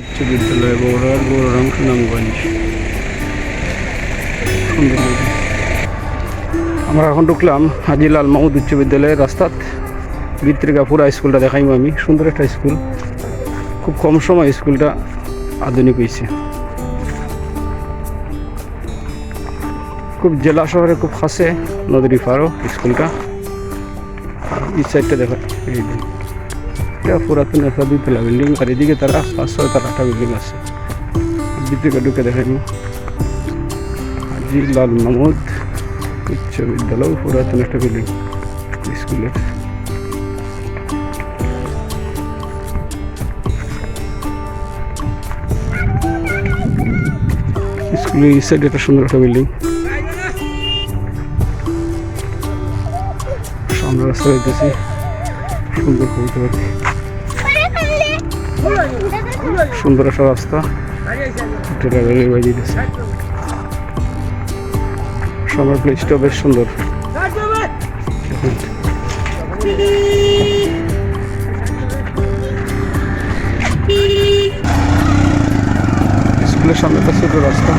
উচ্চ বিদ্যালয় বগুড়ার গৌররাম সুনামগঞ্জ। সুন্দর লাগে। আমরা এখন ঢুকলাম হাজি লাল মাহমুদ উচ্চ বিদ্যালয়ের রাস্তাত। ভিতরিকা পুরা স্কুলটা দেখাইব আমি। সুন্দর একটা স্কুল, খুব কম সময় স্কুলটা আধুনিক হয়েছে। খুব জেলা শহরে খুব কাছে, নদীর পাড়ও স্কুলটা। এই সাইডটা দেখা, এটা পুরাতন একটা দুইতলা বিল্ডিং, আর এদিকে তারা 5-6 তলা বিল্ডিং আছে। ভিতরে ঢুকে দেখাইব হাজি লাল মাহমুদ উচ্চ বিদ্যালয়, পুরাতন একটা বিল্ডিং স্কুলের। স্কুলের এই সাইডে একটা সুন্দর একটা বিল্ডিং। সামনে রাস্তা হইতেছি, সুন্দর বলতে পারি, সুন্দর একটা রাস্তা। সবার প্লেসটা বেশ সুন্দর। স্কুলের সামনে একটা ছোট রাস্তা,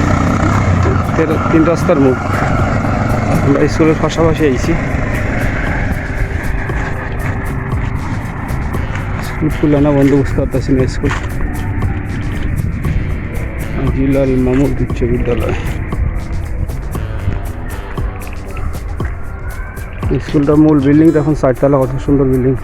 3 রাস্তার মুখ। আমরা স্কুলের পাশাপাশি আইছি। স্কুল খুলে না বন্ধ বুঝতে পারতেছি না। স্কুল হাজি লাল মাহমুদ উচ্চ বিদ্যালয়। স্কুলটার মূল বিল্ডিংটা এখন 4 তলা, কত সুন্দর বিল্ডিং।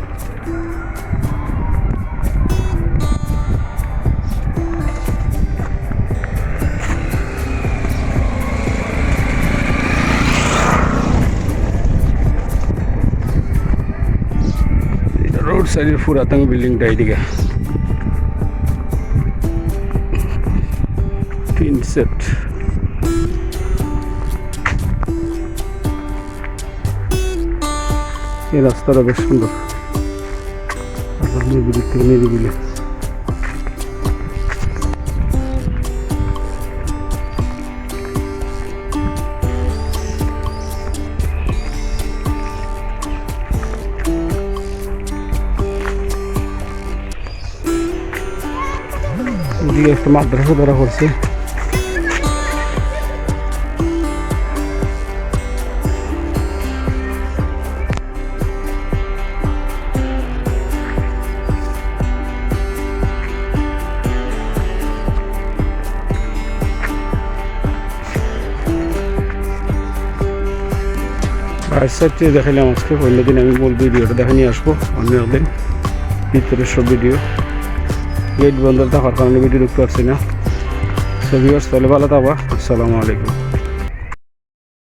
রোড সাইডের পুরাতন বিল্ডিংটা এইদিকে 3 সেট। এই রাস্তাটা বেশ সুন্দর, নিরিবিলি থেকে নিরিবিলি। এদিকে একটা মাদ্রাসা ধরা করছে। সাইডে দেখাইলাম আজকে, অন্যদিন আমি মূল ভিডিওটা দেখে নিয়ে আসবো অন্য একদিন। ভিতরের সব ভিডিও, গেট বন্ধ থাকার কারণে ভিডিও দেখতে পাচ্ছি না। সো ভিউয়ার্স, তাহলে ভালো থাকবা। আসসালামু আলাইকুম।